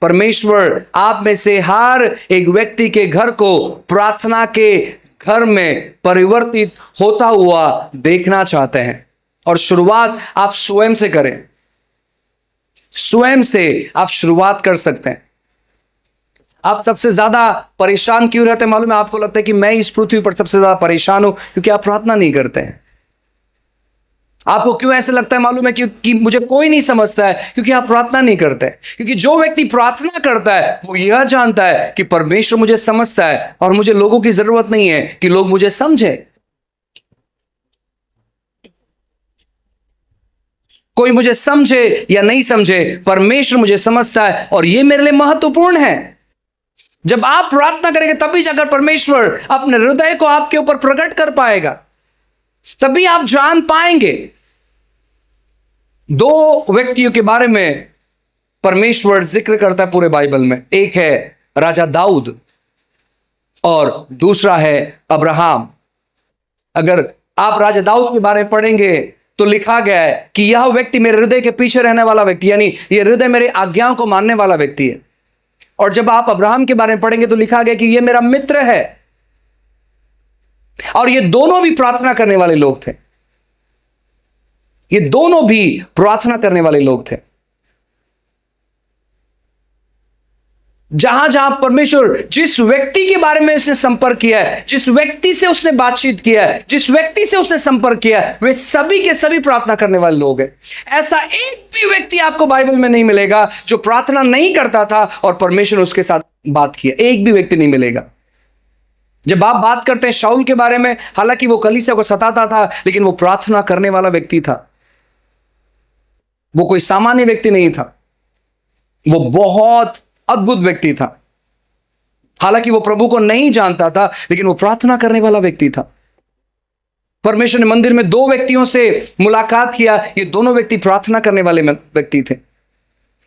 परमेश्वर आप में से हर एक व्यक्ति के घर को प्रार्थना के घर में परिवर्तित होता हुआ देखना चाहते हैं। और शुरुआत आप स्वयं से करें। स्वयं से आप शुरुआत कर सकते हैं। आप सबसे ज्यादा परेशान क्यों रहते हैं मालूम है? आपको लगता है कि मैं इस पृथ्वी पर सबसे ज्यादा परेशान हूं क्योंकि आप प्रार्थना नहीं करते हैं। आपको क्यों ऐसे लगता है मालूम है? क्योंकि मुझे कोई नहीं समझता है, क्योंकि आप प्रार्थना नहीं करते। क्योंकि जो व्यक्ति प्रार्थना करता है वो यह जानता है कि परमेश्वर मुझे समझता है और मुझे लोगों की जरूरत नहीं है कि लोग मुझे समझे। कोई मुझे समझे या नहीं समझे, परमेश्वर मुझे समझता है और यह मेरे लिए महत्वपूर्ण है। जब आप प्रार्थना करेंगे तभी जाकर परमेश्वर अपने हृदय को आपके ऊपर प्रकट कर पाएगा, तभी आप जान पाएंगे। दो व्यक्तियों के बारे में परमेश्वर जिक्र करता है पूरे बाइबल में। एक है राजा दाऊद और दूसरा है अब्राहम। अगर आप राजा दाऊद के बारे में पढ़ेंगे तो लिखा गया है कि यह व्यक्ति मेरे हृदय के पीछे रहने वाला व्यक्ति, यानी यह हृदय मेरे आज्ञाओं को मानने वाला व्यक्ति है। और जब आप अब्राहम के बारे में पढ़ेंगे तो लिखा गया कि यह मेरा मित्र है। और ये दोनों भी प्रार्थना करने वाले लोग थे। ये दोनों भी प्रार्थना करने वाले लोग थे। जहां जहां परमेश्वर जिस व्यक्ति के बारे में उसने संपर्क किया है, जिस व्यक्ति से उसने बातचीत किया है, जिस व्यक्ति से उसने संपर्क किया है, वे सभी के सभी प्रार्थना करने वाले लोग हैं। ऐसा एक भी व्यक्ति आपको बाइबल में नहीं मिलेगा जो प्रार्थना नहीं करता था और परमेश्वर उसके साथ बात किया। एक भी व्यक्ति नहीं मिलेगा। जब आप बात करते हैं शाऊल के बारे में, हालांकि वो कलीसिया को सताता था, लेकिन वो प्रार्थना करने वाला व्यक्ति था। वो कोई सामान्य व्यक्ति नहीं था, वो बहुत अद्भुत व्यक्ति था। हालांकि वो प्रभु को नहीं जानता था, लेकिन वो प्रार्थना करने वाला व्यक्ति था। परमेश्वर ने मंदिर में दो व्यक्तियों से मुलाकात किया। ये दोनों व्यक्ति प्रार्थना करने वाले व्यक्ति थे।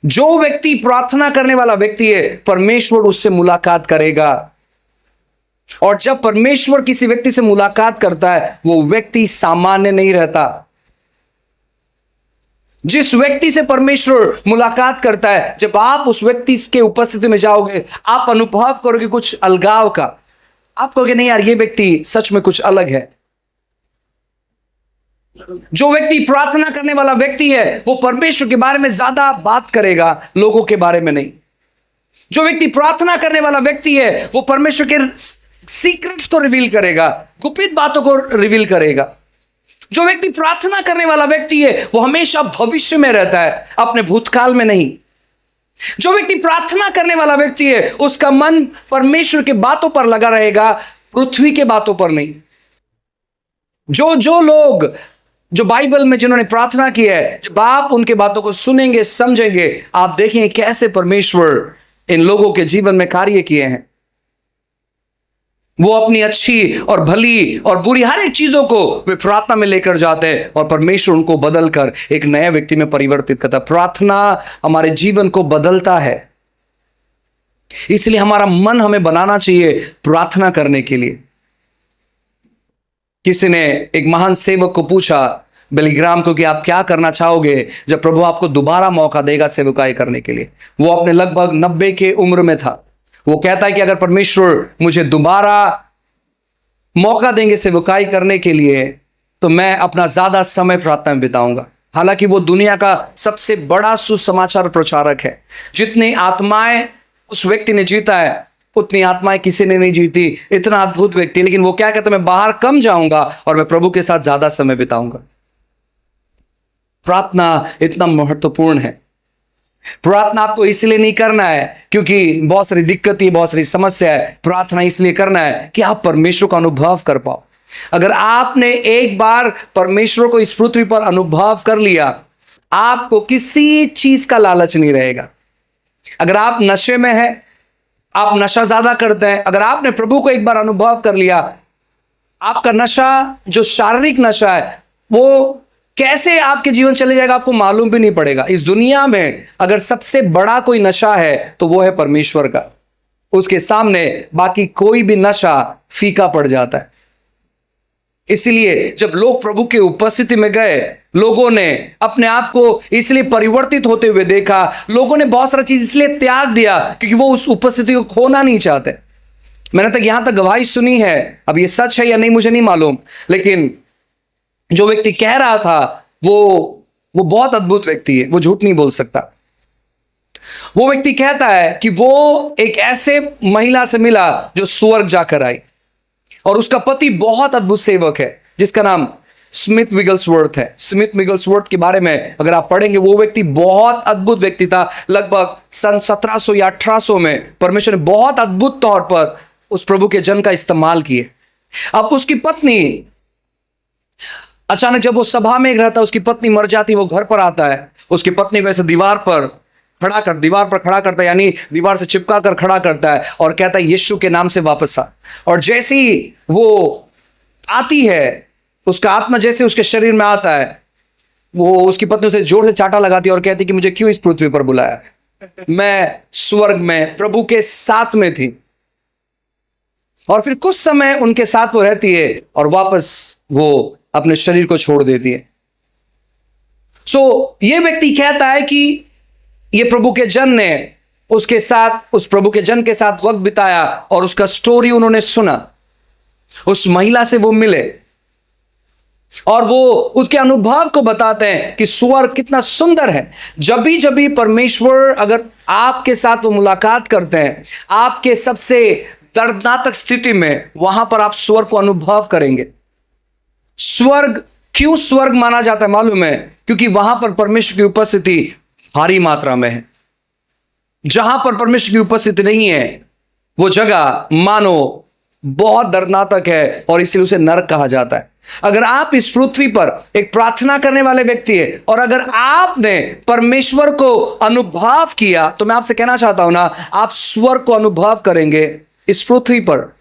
जो व्यक्ति प्रार्थना करने वाला व्यक्ति है, परमेश्वर उससे मुलाकात करेगा। और जब परमेश्वर किसी व्यक्ति से मुलाकात करता है, वो व्यक्ति सामान्य नहीं रहता। जिस व्यक्ति से परमेश्वर मुलाकात करता है, जब आप उस व्यक्ति के उपस्थिति में जाओगे, आप अनुभव करोगे कुछ अलगाव का। आप कहोगे नहीं यार, ये व्यक्ति सच में कुछ अलग है। जो व्यक्ति प्रार्थना करने वाला व्यक्ति है, वो परमेश्वर के बारे में ज्यादा बात करेगा, लोगों के बारे में नहीं। जो व्यक्ति प्रार्थना करने वाला व्यक्ति है, वो परमेश्वर के सीक्रेट्स को रिवील करेगा, गुप्त बातों को रिवील करेगा। जो व्यक्ति प्रार्थना करने वाला व्यक्ति है, वो हमेशा भविष्य में रहता है, अपने भूतकाल में नहीं। जो व्यक्ति प्रार्थना करने वाला व्यक्ति है, उसका मन परमेश्वर के बातों पर लगा रहेगा, पृथ्वी के बातों पर नहीं। जो लोग जो बाइबल में जिन्होंने प्रार्थना की है, जब आप उनके बातों को सुनेंगे, समझेंगे, आप देखेंगे कैसे परमेश्वर इन लोगों के जीवन में कार्य किए हैं। वो अपनी अच्छी और भली और बुरी हर एक चीजों को वे प्रार्थना में लेकर जाते हैं और परमेश्वर उनको बदलकर एक नए व्यक्ति में परिवर्तित करता है। प्रार्थना हमारे जीवन को बदलता है। इसलिए हमारा मन हमें बनाना चाहिए प्रार्थना करने के लिए। किसी ने एक महान सेवक को पूछा, बिली ग्राहम को, कि आप क्या करना चाहोगे जब प्रभु आपको दोबारा मौका देगा सेवकाई करने के लिए। वो अपने लगभग 90 के उम्र में था। वो कहता है कि अगर परमेश्वर मुझे दोबारा मौका देंगे सेवकाई करने के लिए, तो मैं अपना ज्यादा समय प्रार्थना में बिताऊंगा। हालांकि वो दुनिया का सबसे बड़ा सुसमाचार प्रचारक है। जितनी आत्माएं उस व्यक्ति ने जीता है, उतनी आत्माएं किसी ने नहीं जीती। इतना अद्भुत व्यक्ति, लेकिन वो क्या कहता है, मैं बाहर कम जाऊंगा और मैं प्रभु के साथ ज्यादा समय बिताऊंगा। प्रार्थना इतना महत्वपूर्ण है। प्रार्थना आपको इसलिए नहीं करना है क्योंकि बहुत सारी दिक्कतें, बहुत सारी समस्या है। प्रार्थना इसलिए करना है कि आप परमेश्वर का अनुभव कर पाओ। अगर आपने एक बार परमेश्वर को इस पृथ्वी पर अनुभव कर लिया, आपको किसी चीज का लालच नहीं रहेगा। अगर आप नशे में हैं, आप नशा ज्यादा करते हैं, अगर आपने प्रभु को एक बार अनुभव कर लिया, आपका नशा जो शारीरिक नशा है वो कैसे आपके जीवन चले जाएगा आपको मालूम भी नहीं पड़ेगा। इस दुनिया में अगर सबसे बड़ा कोई नशा है तो वो है परमेश्वर का। उसके सामने बाकी कोई भी नशा फीका पड़ जाता है। इसलिए जब लोग प्रभु के उपस्थिति में गए, लोगों ने अपने आप को इसलिए परिवर्तित होते हुए देखा, लोगों ने बहुत सारा चीज इसलिए त्याग दिया क्योंकि वो उस उपस्थिति को खोना नहीं चाहते। मैंने तक यहां तक गवाही सुनी है, अब ये सच है या नहीं मुझे नहीं मालूम, लेकिन जो व्यक्ति कह रहा था वो बहुत अद्भुत व्यक्ति है, वो झूठ नहीं बोल सकता। वो व्यक्ति कहता है कि वो एक ऐसे महिला से मिला जो स्वर्ग जाकर आई, और उसका पति बहुत अद्भुत सेवक है जिसका नाम स्मिथ विगल्सवर्थ है। स्मिथ विगल्सवर्थ के बारे में अगर आप पढ़ेंगे, वो व्यक्ति बहुत अद्भुत व्यक्ति था। लगभग सन 1700 या 1800 में परमेश्वर ने बहुत अद्भुत तौर पर उस प्रभु के जन का इस्तेमाल किए। अब उसकी पत्नी अचानक, जब वो सभा में रहता है, उसकी पत्नी मर जाती, वो घर पर आता है, उसकी पत्नी वैसे दीवार पर खड़ा करता है, यानी दीवार से चिपका कर खड़ा करता है और कहता है यीशु के नाम से वापस आ। और जैसी वो आती है, उसका आत्मा जैसे उसके शरीर में आता है, वो उसकी पत्नी उसे जोर से चाटा लगाती है और कहती है कि मुझे क्यों इस पृथ्वी पर बुलाया, मैं स्वर्ग में प्रभु के साथ में थी। और फिर कुछ समय उनके साथ वो रहती है और वापस वो अपने शरीर को छोड़ देती है। ये व्यक्ति कहता है कि ये प्रभु के जन ने उसके साथ, उस प्रभु के जन के साथ वक्त बिताया और उसका स्टोरी उन्होंने सुना। उस महिला से वो मिले और वो उसके अनुभव को बताते हैं कि स्वर्ग कितना सुंदर है। जब भी परमेश्वर अगर आपके साथ वो मुलाकात करते हैं, आपके सबसे दर्दनाक स्थिति में, वहां पर आप स्वर्ग को अनुभव करेंगे। स्वर्ग क्यों स्वर्ग माना जाता है मालूम है? क्योंकि वहां पर परमेश्वर की उपस्थिति भारी मात्रा में है। जहां पर परमेश्वर की उपस्थिति नहीं है, वो जगह मानो बहुत दर्दनाक है और इसलिए उसे नरक कहा जाता है। अगर आप इस पृथ्वी पर एक प्रार्थना करने वाले व्यक्ति है और अगर आपने परमेश्वर को अनुभव किया, तो मैं आपसे कहना चाहता हूं ना, आप स्वर्ग को अनुभव करेंगे। इस पृथ्वी पर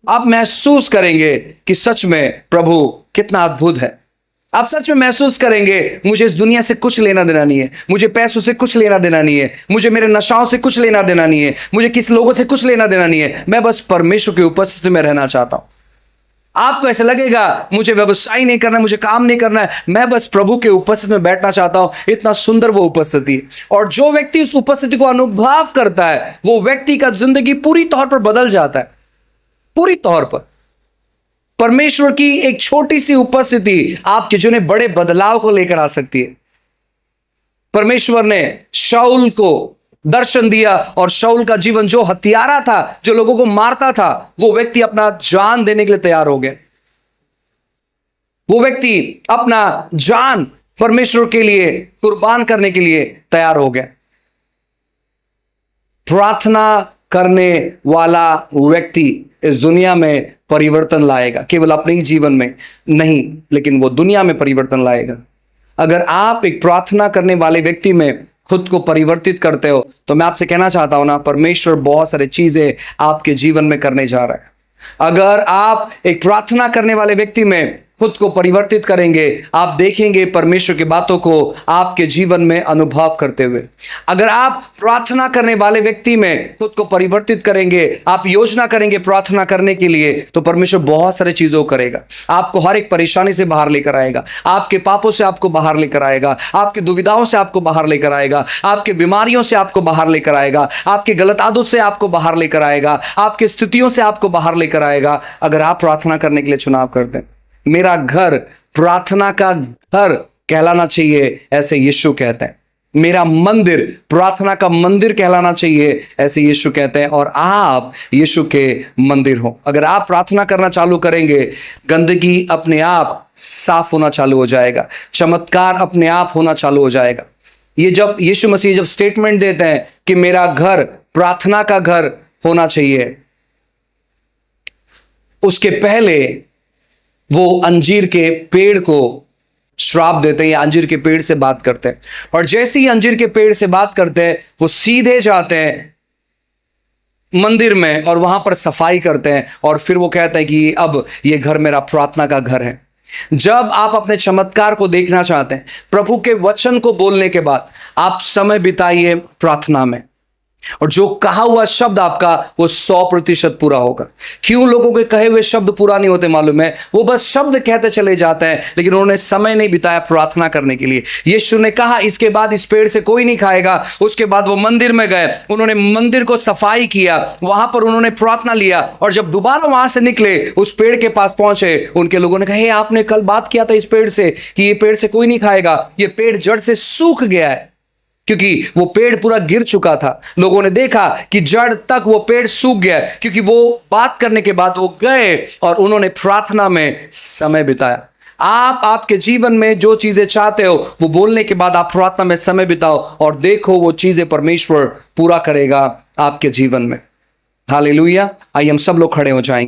आप महसूस करेंगे कि सच में प्रभु कितना अद्भुत है। आप सच में महसूस करेंगे मुझे इस दुनिया से कुछ लेना देना नहीं है, मुझे पैसों से कुछ लेना देना नहीं है, मुझे मेरे नशाओं से कुछ लेना देना नहीं है, मुझे किस लोगों से कुछ लेना देना नहीं है, मैं बस परमेश्वर की उपस्थिति में रहना चाहता हूं। आपको ऐसा लगेगा मुझे व्यवसाय नहीं करना है, मुझे काम नहीं करना है, मैं बस प्रभु के उपस्थिति में बैठना चाहता हूं। इतना सुंदर वो उपस्थिति। और जो व्यक्ति उस उपस्थिति को अनुभव करता है, वो व्यक्ति का जिंदगी पूरी तौर पर बदल जाता है। पूरी तौर पर परमेश्वर की एक छोटी सी उपस्थिति आपके जीवन में बड़े बदलाव को लेकर आ सकती है। परमेश्वर ने शाऊल को दर्शन दिया और शाऊल का जीवन, जो हत्यारा था, जो लोगों को मारता था, वो व्यक्ति अपना जान देने के लिए तैयार हो गया। वो व्यक्ति अपना जान परमेश्वर के लिए कुर्बान करने के लिए तैयार हो गया। प्रार्थना करने वाला व्यक्ति इस दुनिया में परिवर्तन लाएगा, केवल अपने ही जीवन में नहीं, लेकिन वो दुनिया में परिवर्तन लाएगा। अगर आप एक प्रार्थना करने वाले व्यक्ति में खुद को परिवर्तित करते हो, तो मैं आपसे कहना चाहता हूं ना, परमेश्वर बहुत सारी चीजें आपके जीवन में करने जा रहा है। अगर आप एक प्रार्थना करने वाले व्यक्ति में खुद को परिवर्तित करेंगे, आप देखेंगे परमेश्वर की बातों को आपके जीवन में अनुभव करते हुए। अगर आप प्रार्थना करने वाले व्यक्ति में खुद को परिवर्तित करेंगे, आप योजना करेंगे प्रार्थना करने के लिए, तो परमेश्वर बहुत सारी चीजों करेगा। आपको हर एक परेशानी से बाहर लेकर आएगा, आपके पापों से आपको बाहर लेकर आएगा, आपकी दुविधाओं से आपको बाहर लेकर आएगा, आपके बीमारियों से आपको बाहर लेकर आएगा, आपके गलत आदत से आपको बाहर लेकर आएगा, आपकी स्थितियों से आपको बाहर लेकर आएगा। अगर आप प्रार्थना करने के लिए चुनाव करते हैं, मेरा घर प्रार्थना का घर कहलाना चाहिए, ऐसे यीशु कहते हैं। मेरा मंदिर प्रार्थना का मंदिर कहलाना चाहिए, ऐसे यीशु कहते हैं। और आप यीशु के मंदिर हो। अगर आप प्रार्थना करना चालू करेंगे, गंदगी अपने आप साफ होना चालू हो जाएगा, चमत्कार अपने आप होना चालू हो जाएगा। ये जब यीशु मसीह जब स्टेटमेंट देते हैं कि मेरा घर प्रार्थना का घर होना चाहिए, उसके पहले वो अंजीर के पेड़ को श्राप देते हैं, या अंजीर के पेड़ से बात करते हैं। और जैसे ही अंजीर के पेड़ से बात करते हैं, वो सीधे जाते हैं मंदिर में और वहां पर सफाई करते हैं। और फिर वो कहते हैं कि अब ये घर मेरा प्रार्थना का घर है। जब आप अपने चमत्कार को देखना चाहते हैं, प्रभु के वचन को बोलने के बाद, आप समय बिताइए प्रार्थना में। और जो कहा हुआ शब्द आपका वो 100% पूरा होगा। क्यों लोगों के कहे हुए शब्द पूरा नहीं होते मालूम है? वो बस शब्द कहते चले जाते हैं, लेकिन उन्होंने समय नहीं बिताया प्रार्थना करने के लिए। यीशु ने कहा इसके बाद इस पेड़ से कोई नहीं खाएगा। उसके बाद वो मंदिर में गए, उन्होंने मंदिर को सफाई किया, वहां पर उन्होंने प्रार्थना लिया, और जब दोबारा वहां से निकले उस पेड़ के पास पहुंचे, उनके लोगों ने कहा हे आपने कल बात किया था इस पेड़ से कि ये पेड़ से कोई नहीं खाएगा, ये पेड़ जड़ से सूख गया है। क्योंकि वो पेड़ पूरा गिर चुका था। लोगों ने देखा कि जड़ तक वो पेड़ सूख गया, क्योंकि वो बात करने के बाद वो गए और उन्होंने प्रार्थना में समय बिताया। आप आपके जीवन में जो चीजें चाहते हो वो बोलने के बाद आप प्रार्थना में समय बिताओ, और देखो वो चीजें परमेश्वर पूरा करेगा आपके जीवन में। हालेलुया। आइए हम सब लोग खड़े हो जाएंगे।